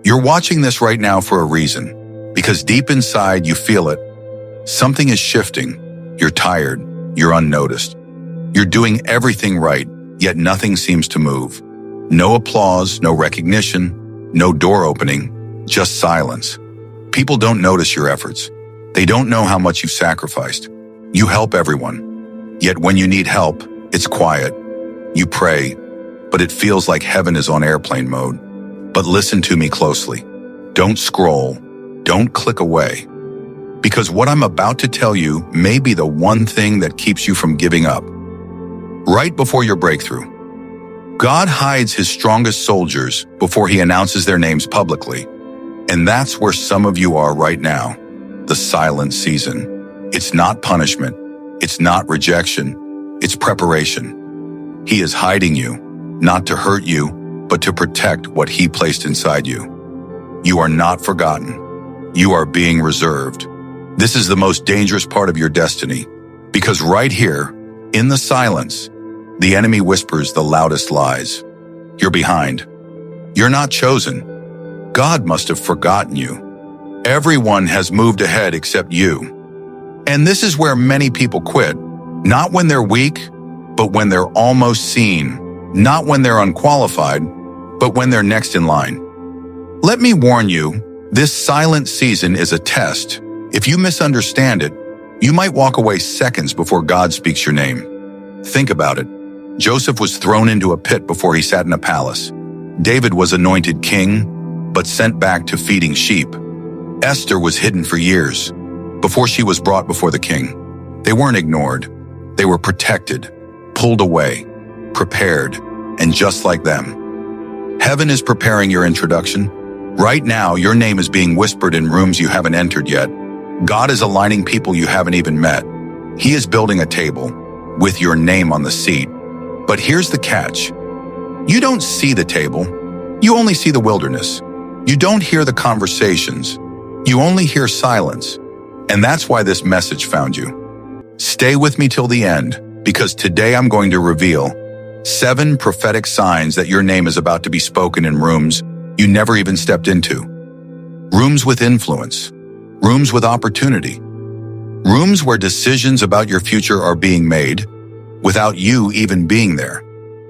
You're watching this right now for a reason, because deep inside you feel it. Something is shifting. You're tired. You're unnoticed. You're doing everything right, yet nothing seems to move. No applause, no recognition, no door opening, just silence. People don't notice your efforts. They don't know how much you've sacrificed. You help everyone. Yet when you need help, it's quiet. You pray, but it feels like heaven is on airplane mode. But listen to me closely. Don't scroll. Don't click away. Because what I'm about to tell you may be the one thing that keeps you from giving up. Right before your breakthrough, God hides his strongest soldiers before he announces their names publicly. And that's where some of you are right now. The silent season. It's not punishment. It's not rejection. It's preparation. He is hiding you, not to hurt you, but to protect what he placed inside you. You are not forgotten. You are being reserved. This is the most dangerous part of your destiny, because right here, in the silence, the enemy whispers the loudest lies. You're behind. You're not chosen. God must have forgotten you. Everyone has moved ahead except you. And this is where many people quit, not when they're weak, but when they're almost seen, not when they're unqualified, but when they're next in line. Let me warn you, this silent season is a test. If you misunderstand it, you might walk away seconds before God speaks your name. Think about it. Joseph was thrown into a pit before he sat in a palace. David was anointed king, but sent back to feeding sheep. Esther was hidden for years before she was brought before the king. They weren't ignored. They were protected, pulled away, prepared, and just like them. Heaven is preparing your introduction. Right now, your name is being whispered in rooms you haven't entered yet. God is aligning people you haven't even met. He is building a table with your name on the seat. But here's the catch. You don't see the table. You only see the wilderness. You don't hear the conversations. You only hear silence. And that's why this message found you. Stay with me till the end, because today I'm going to reveal 7 prophetic signs that your name is about to be spoken in rooms you never even stepped into. Rooms with influence. Rooms with opportunity. Rooms where decisions about your future are being made without you even being there.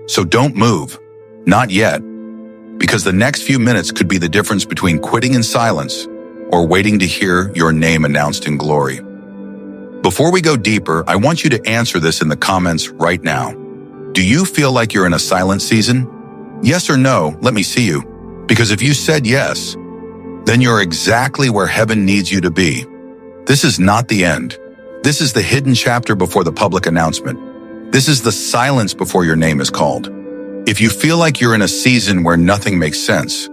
So don't move. Not yet. Because the next few minutes could be the difference between quitting in silence or waiting to hear your name announced in glory. Before we go deeper, I want you to answer this in the comments right now. Do you feel like you're in a silent season? Yes or no, let me see you. Because if you said yes, then you're exactly where heaven needs you to be. This is not the end. This is the hidden chapter before the public announcement. This is the silence before your name is called. If you feel like you're in a season where nothing makes sense,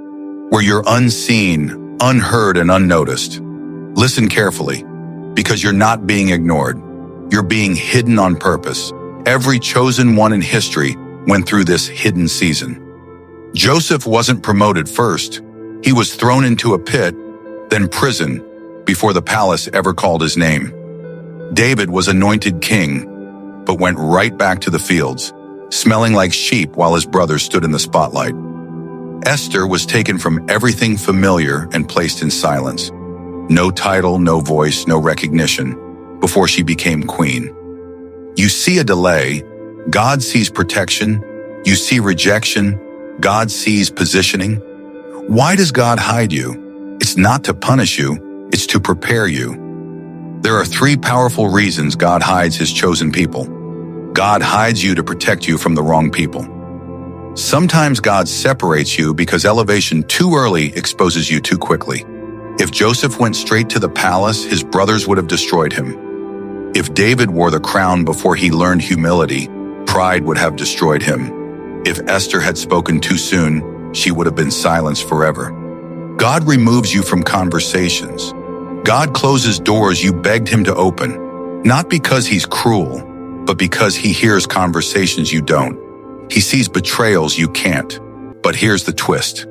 where you're unseen, unheard, and unnoticed, listen carefully, because you're not being ignored. You're being hidden on purpose. Every chosen one in history went through this hidden season. Joseph wasn't promoted first. He was thrown into a pit, then prison, before the palace ever called his name. David was anointed king, but went right back to the fields, smelling like sheep while his brothers stood in the spotlight. Esther was taken from everything familiar and placed in silence. No title, no voice, no recognition, before she became queen. You see a delay, God sees protection. You see rejection, God sees positioning. Why does God hide you? It's not to punish you, it's to prepare you. There are 3 powerful reasons God hides his chosen people. God hides you to protect you from the wrong people. Sometimes God separates you because elevation too early exposes you too quickly. If Joseph went straight to the palace, his brothers would have destroyed him. If David wore the crown before he learned humility, pride would have destroyed him. If Esther had spoken too soon, she would have been silenced forever. God removes you from conversations. God closes doors you begged him to open, not because he's cruel, but because he hears conversations you don't. He sees betrayals you can't. But here's the twist.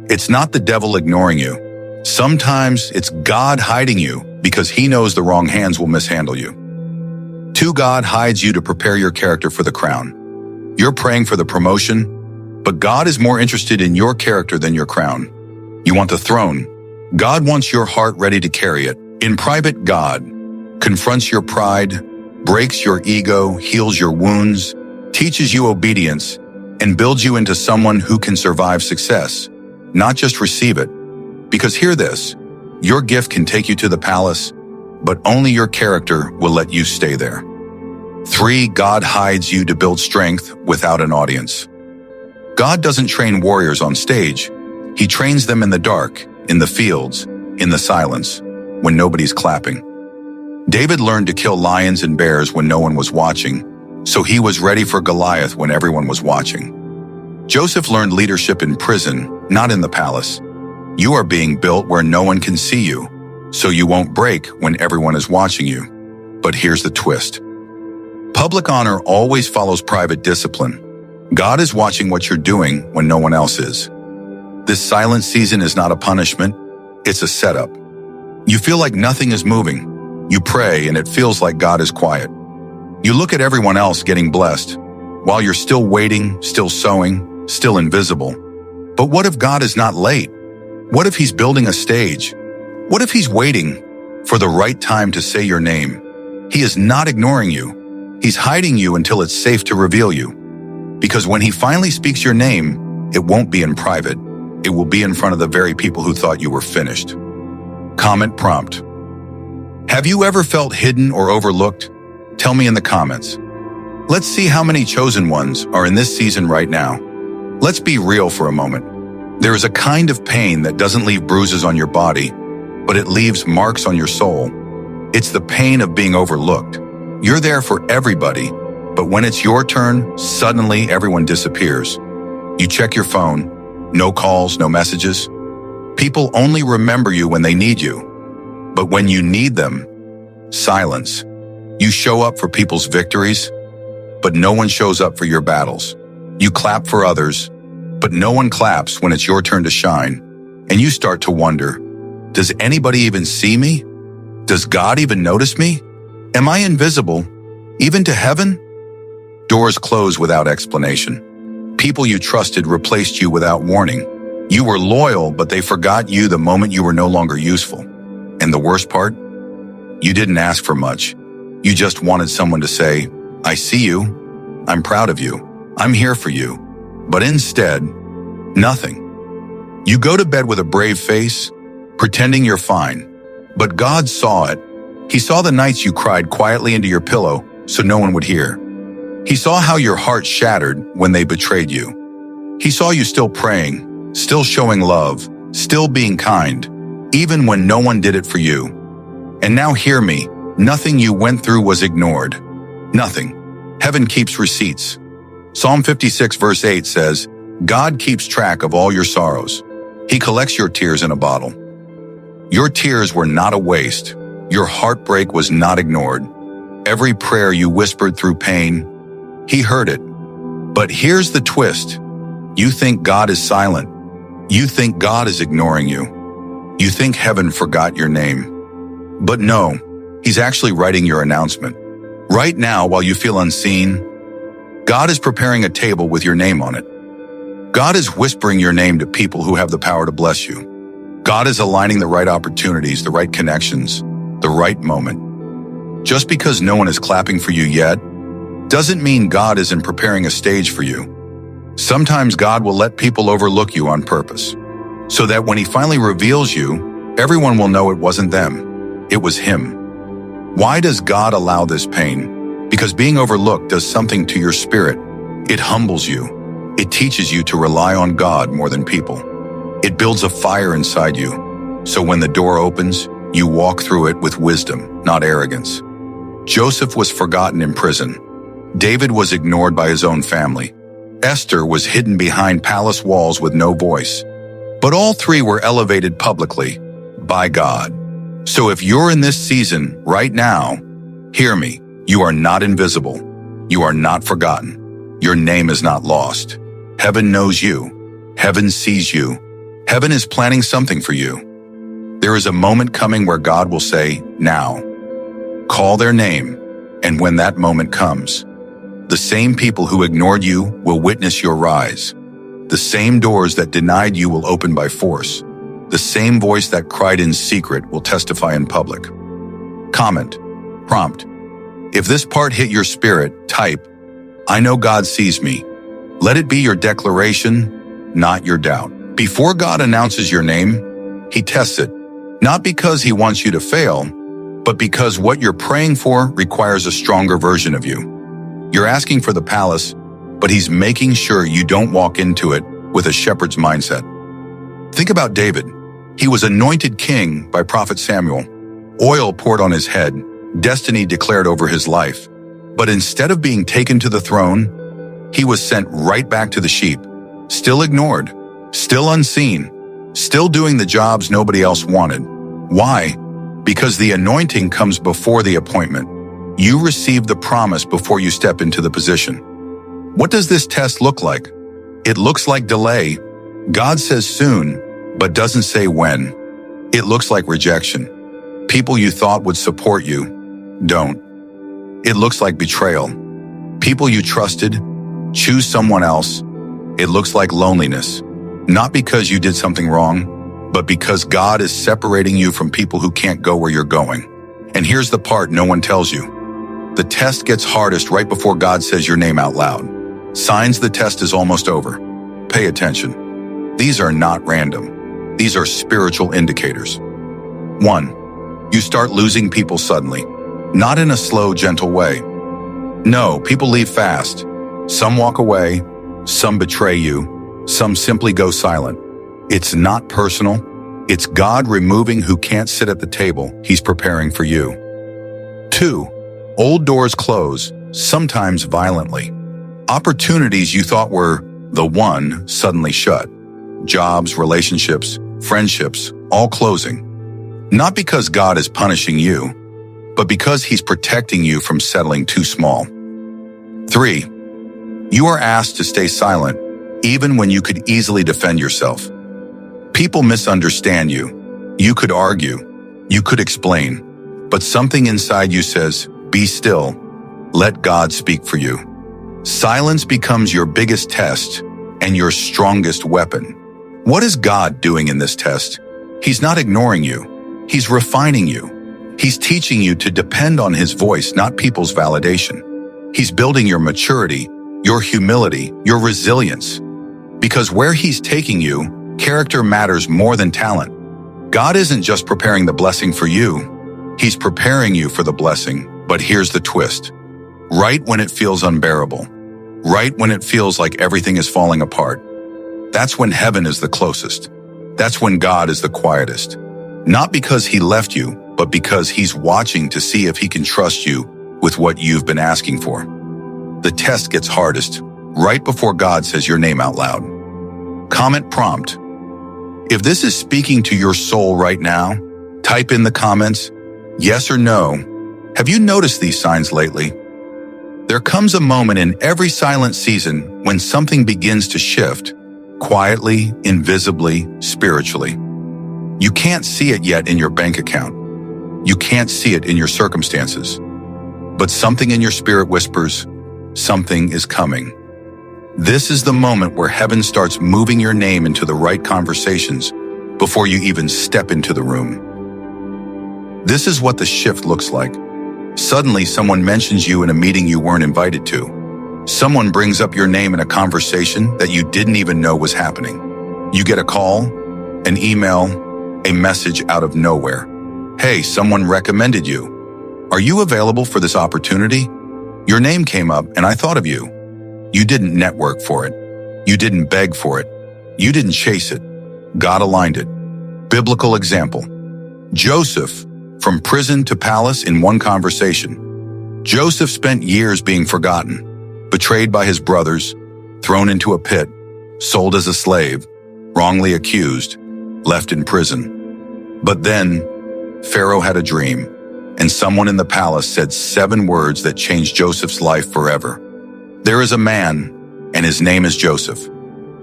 It's not the devil ignoring you. Sometimes it's God hiding you because he knows the wrong hands will mishandle you. 2, God hides you to prepare your character for the crown. You're praying for the promotion, but God is more interested in your character than your crown. You want the throne. God wants your heart ready to carry it. In private, God confronts your pride, breaks your ego, heals your wounds, teaches you obedience, and builds you into someone who can survive success, not just receive it. Because hear this, your gift can take you to the palace, but only your character will let you stay there. 3. God hides you to build strength without an audience. God doesn't train warriors on stage. He trains them in the dark, in the fields, in the silence, when nobody's clapping. David learned to kill lions and bears when no one was watching, so he was ready for Goliath when everyone was watching. Joseph learned leadership in prison, not in the palace. You are being built where no one can see you, so you won't break when everyone is watching you. But here's the twist. Public honor always follows private discipline. God is watching what you're doing when no one else is. This silent season is not a punishment, it's a setup. You feel like nothing is moving. You pray and it feels like God is quiet. You look at everyone else getting blessed, while you're still waiting, still sowing, still invisible. But what if God is not late? What if He's building a stage? What if He's waiting for the right time to say your name? He is not ignoring you. He's hiding you until it's safe to reveal you. Because when He finally speaks your name, it won't be in private. It will be in front of the very people who thought you were finished. Comment prompt. Have you ever felt hidden or overlooked? Tell me in the comments. Let's see how many chosen ones are in this season right now. Let's be real for a moment. There is a kind of pain that doesn't leave bruises on your body, but it leaves marks on your soul. It's the pain of being overlooked. You're there for everybody, but when it's your turn, suddenly everyone disappears. You check your phone, no calls, no messages. People only remember you when they need you. But when you need them, silence. You show up for people's victories, but no one shows up for your battles. You clap for others, but no one claps when it's your turn to shine. And you start to wonder, does anybody even see me? Does God even notice me? Am I invisible, even to heaven? Doors close without explanation. People you trusted replaced you without warning. You were loyal, but they forgot you the moment you were no longer useful. And the worst part? You didn't ask for much. You just wanted someone to say, I see you. I'm proud of you. I'm here for you. But instead, nothing. You go to bed with a brave face, pretending you're fine. But God saw it. He saw the nights you cried quietly into your pillow so no one would hear. He saw how your heart shattered when they betrayed you. He saw you still praying, still showing love, still being kind, even when no one did it for you. And now hear me, nothing you went through was ignored. Nothing. Heaven keeps receipts. Psalm 56 verse 8 says, God keeps track of all your sorrows. He collects your tears in a bottle. Your tears were not a waste. Your heartbreak was not ignored. Every prayer you whispered through pain, He heard it. But here's the twist. You think God is silent. You think God is ignoring you. You think heaven forgot your name. But no, He's actually writing your announcement. Right now, while you feel unseen, God is preparing a table with your name on it. God is whispering your name to people who have the power to bless you. God is aligning the right opportunities, the right connections, the right moment. Just because no one is clapping for you yet, doesn't mean God isn't preparing a stage for you. Sometimes God will let people overlook you on purpose, so that when He finally reveals you, everyone will know it wasn't them, it was Him. Why does God allow this pain? Because being overlooked does something to your spirit. It humbles you. It teaches you to rely on God more than people. It builds a fire inside you, so when the door opens, you walk through it with wisdom, not arrogance. Joseph was forgotten in prison. David was ignored by his own family. Esther was hidden behind palace walls with no voice. But all three were elevated publicly by God. So if you're in this season right now, hear me. You are not invisible. You are not forgotten. Your name is not lost. Heaven knows you. Heaven sees you. Heaven is planning something for you. There is a moment coming where God will say, now. Call their name, and when that moment comes, the same people who ignored you will witness your rise. The same doors that denied you will open by force. The same voice that cried in secret will testify in public. Comment. Prompt. If this part hit your spirit, type, "I know God sees me." Let it be your declaration, not your doubt. Before God announces your name, He tests it, not because He wants you to fail, but because what you're praying for requires a stronger version of you. You're asking for the palace, but He's making sure you don't walk into it with a shepherd's mindset. Think about David. He was anointed king by prophet Samuel. Oil poured on his head, destiny declared over his life. But instead of being taken to the throne, he was sent right back to the sheep, still ignored, still unseen, still doing the jobs nobody else wanted. Why? Because the anointing comes before the appointment. You receive the promise before you step into the position. What does this test look like? It looks like delay. God says soon, but doesn't say when. It looks like rejection. People you thought would support you, don't. It looks like betrayal. People you trusted, choose someone else. It looks like loneliness. Not because you did something wrong, but because God is separating you from people who can't go where you're going. And here's the part no one tells you. The test gets hardest right before God says your name out loud. Signs the test is almost over. Pay attention. These are not random. These are spiritual indicators. 1. You start losing people suddenly. Not in a slow, gentle way. No, people leave fast. Some walk away, some betray you, some simply go silent. It's not personal. It's God removing who can't sit at the table He's preparing for you. 2. Old doors close, sometimes violently. Opportunities you thought were the one suddenly shut. Jobs, relationships, friendships, all closing. Not because God is punishing you, but because He's protecting you from settling too small. 3. You are asked to stay silent, even when you could easily defend yourself. People misunderstand you. You could argue. You could explain. But something inside you says, be still. Let God speak for you. Silence becomes your biggest test and your strongest weapon. What is God doing in this test? He's not ignoring you. He's refining you. He's teaching you to depend on His voice, not people's validation. He's building your maturity, your humility, your resilience. Because where He's taking you, character matters more than talent. God isn't just preparing the blessing for you. He's preparing you for the blessing. But here's the twist. Right when it feels unbearable, right when it feels like everything is falling apart, that's when heaven is the closest. That's when God is the quietest. Not because He left you, but because He's watching to see if He can trust you with what you've been asking for. The test gets hardest right before God says your name out loud. Comment prompt. If this is speaking to your soul right now, type in the comments, yes or no. Have you noticed these signs lately? There comes a moment in every silent season when something begins to shift, quietly, invisibly, spiritually. You can't see it yet in your bank account. You can't see it in your circumstances. But something in your spirit whispers, something is coming. This is the moment where heaven starts moving your name into the right conversations before you even step into the room. This is what the shift looks like. Suddenly, someone mentions you in a meeting you weren't invited to. Someone brings up your name in a conversation that you didn't even know was happening. You get a call, an email, a message out of nowhere. Hey, someone recommended you. Are you available for this opportunity? Your name came up and I thought of you. You didn't network for it. You didn't beg for it. You didn't chase it. God aligned it. Biblical example. Joseph, from prison to palace in one conversation. Joseph spent years being forgotten, betrayed by his brothers, thrown into a pit, sold as a slave, wrongly accused, left in prison. But then, Pharaoh had a dream, and someone in the palace said 7 words that changed Joseph's life forever. There is a man, and his name is Joseph.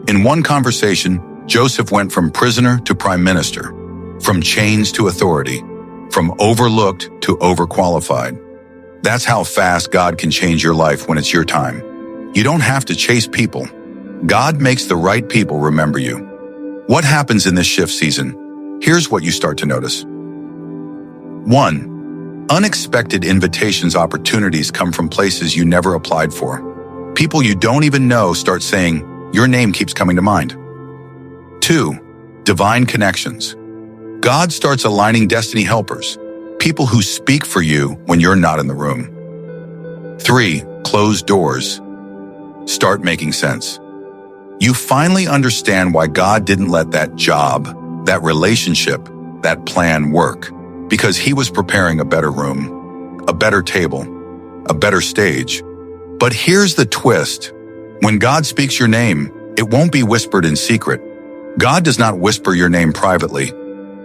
In one conversation, Joseph went from prisoner to prime minister, from chains to authority, from overlooked to overqualified. That's how fast God can change your life when it's your time. You don't have to chase people. God makes the right people remember you. What happens in this shift season? Here's what you start to notice. 1. Unexpected invitations, opportunities come from places you never applied for. People you don't even know start saying, your name keeps coming to mind. 2. Divine connections. God starts aligning destiny helpers, people who speak for you when you're not in the room. 3. Closed doors start making sense. You finally understand why God didn't let that job, that relationship, that plan work, because He was preparing a better room, a better table, a better stage. But here's the twist. When God speaks your name, it won't be whispered in secret. God does not whisper your name privately.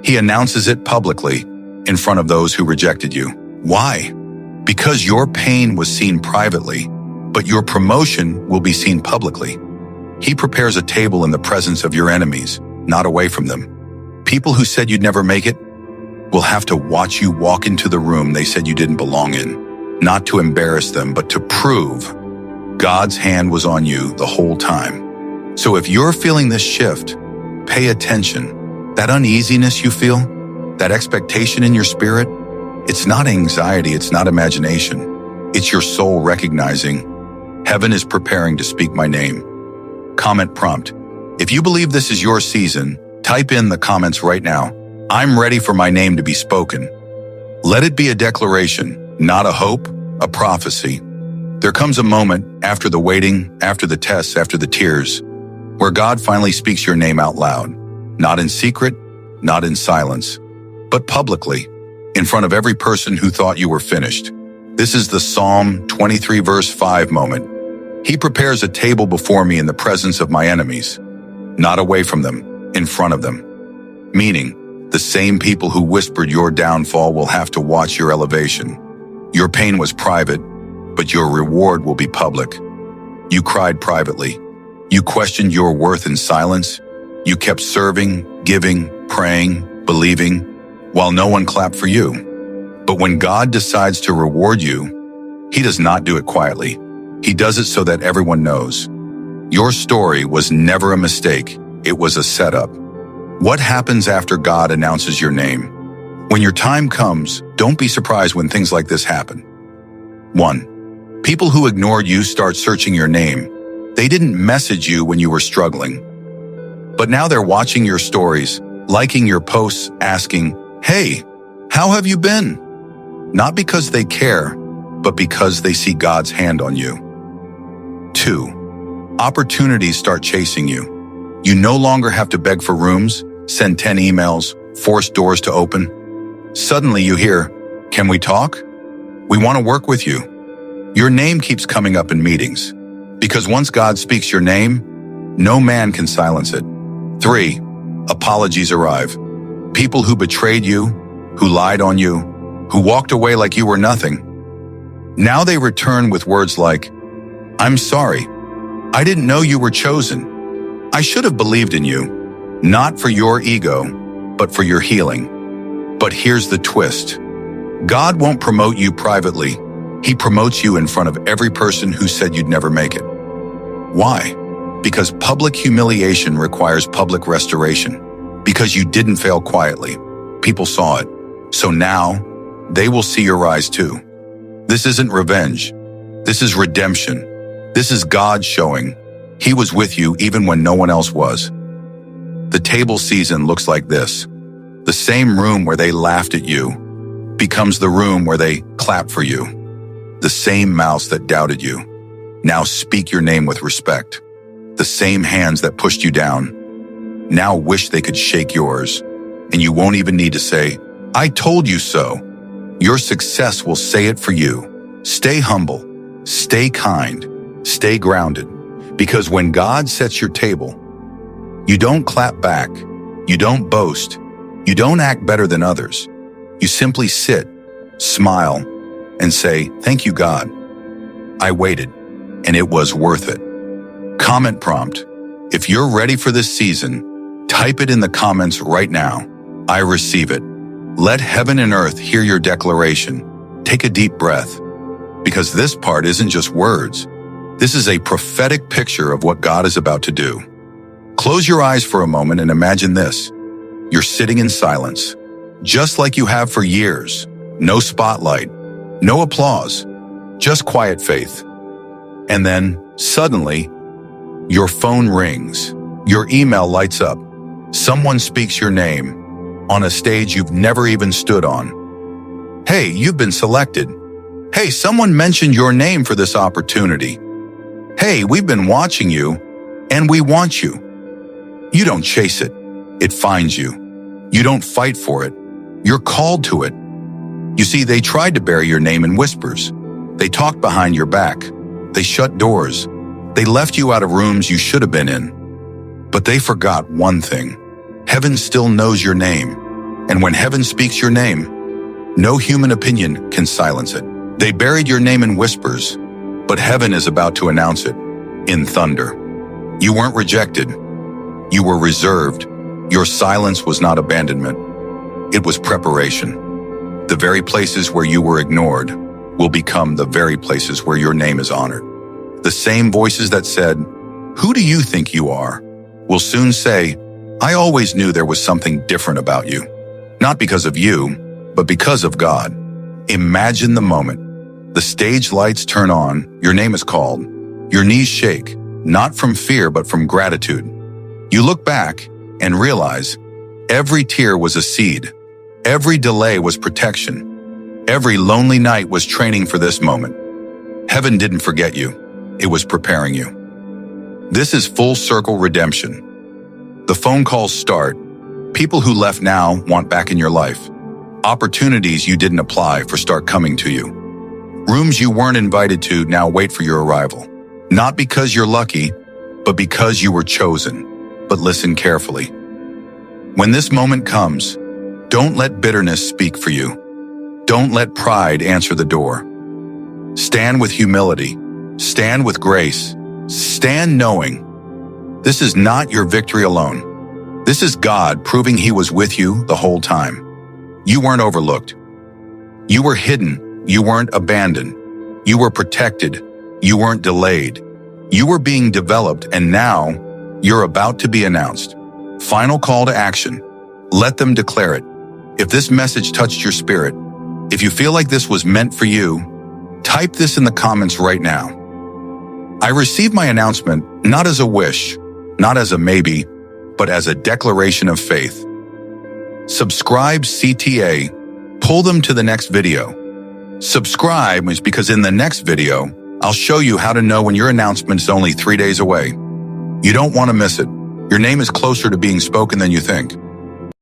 He announces it publicly in front of those who rejected you. Why? Because your pain was seen privately, but your promotion will be seen publicly. He prepares a table in the presence of your enemies, not away from them. People who said you'd never make it will have to watch you walk into the room they said you didn't belong in, not to embarrass them, but to prove God's hand was on you the whole time. So if you're feeling this shift, pay attention. That uneasiness you feel, that expectation in your spirit, it's not anxiety, it's not imagination. It's your soul recognizing, heaven is preparing to speak my name. Comment prompt. If you believe this is your season, type in the comments right now. I'm ready for my name to be spoken. Let it be a declaration, not a hope, a prophecy. There comes a moment after the waiting, after the tests, after the tears, where God finally speaks your name out loud, not in secret, not in silence, but publicly, in front of every person who thought you were finished. This is the Psalm 23 verse 5 moment. He prepares a table before me in the presence of my enemies, not away from them, in front of them. Meaning, the same people who whispered your downfall will have to watch your elevation. Your pain was private, but your reward will be public. You cried privately. You questioned your worth in silence. You kept serving, giving, praying, believing, while no one clapped for you. But when God decides to reward you, He does not do it quietly. He does it so that everyone knows. Your story was never a mistake. It was a setup. What happens after God announces your name? When your time comes, don't be surprised when things like this happen. 1. People who ignored you start searching your name. They didn't message you when you were struggling. But now they're watching your stories, liking your posts, asking, hey, how have you been? Not because they care, but because they see God's hand on you. 2. Opportunities start chasing you. You no longer have to beg for rooms, send 10 emails, force doors to open. Suddenly you hear, can we talk? We want to work with you. Your name keeps coming up in meetings, because once God speaks your name, no man can silence it. 3. Apologies arrive. People who betrayed you, who lied on you, who walked away like you were nothing. Now they return with words like, I'm sorry. I didn't know you were chosen. I should have believed in you, not for your ego, but for your healing. But here's the twist. God won't promote you privately. He promotes you in front of every person who said you'd never make it. Why? Because public humiliation requires public restoration. Because you didn't fail quietly. People saw it. So now, they will see your rise too. This isn't revenge. This is redemption. This is God showing He was with you even when no one else was. The table season looks like this. The same room where they laughed at you becomes the room where they clap for you. The same mouths that doubted you now speak your name with respect. The same hands that pushed you down now wish they could shake yours, and you won't even need to say, I told you so. Your success will say it for you. Stay humble, stay kind, stay grounded, because when God sets your table, you don't clap back, you don't boast, you don't act better than others. You simply sit, smile, and say, thank you, God. I waited, and it was worth it. Comment prompt. If you're ready for this season, type it in the comments right now. I receive it. Let heaven and earth hear your declaration. Take a deep breath, because this part isn't just words. This is a prophetic picture of what God is about to do. Close your eyes for a moment and imagine this. You're sitting in silence, just like you have for years. No spotlight, no applause, just quiet faith. And then, suddenly, your phone rings. Your email lights up. Someone speaks your name on a stage you've never even stood on. Hey, you've been selected. Hey, someone mentioned your name for this opportunity. Hey, we've been watching you, and we want you. You don't chase it. It finds you. You don't fight for it. You're called to it. You see, they tried to bury your name in whispers. They talked behind your back. They shut doors. They left you out of rooms you should have been in. But they forgot one thing. Heaven still knows your name. And when heaven speaks your name, no human opinion can silence it. They buried your name in whispers, but heaven is about to announce it in thunder. You weren't rejected. You were reserved. Your silence was not abandonment. It was preparation. The very places where you were ignored will become the very places where your name is honored. The same voices that said, "Who do you think you are?" will soon say, "I always knew there was something different about you." Not because of you, but because of God. Imagine the moment. The stage lights turn on, your name is called. Your knees shake, not from fear, but from gratitude. You look back and realize every tear was a seed. Every delay was protection. Every lonely night was training for this moment. Heaven didn't forget you. It was preparing you. This is full circle redemption. The phone calls start. People who left now want back in your life. Opportunities you didn't apply for start coming to you. Rooms you weren't invited to now wait for your arrival. Not because you're lucky, but because you were chosen. But listen carefully. When this moment comes, don't let bitterness speak for you. Don't let pride answer the door. Stand with humility. Stand with grace. Stand knowing this is not your victory alone. This is God proving He was with you the whole time. You weren't overlooked. You were hidden. You weren't abandoned. You were protected. You weren't delayed. You were being developed, and now you're about to be announced. Final call to action. Let them declare it. If this message touched your spirit, if you feel like this was meant for you, type this in the comments right now. I received my announcement not as a wish, not as a maybe, but as a declaration of faith. Subscribe CTA. Pull them to the next video. Subscribe is because in the next video, I'll show you how to know when your announcement is only 3 days away. You don't want to miss it. Your name is closer to being spoken than you think.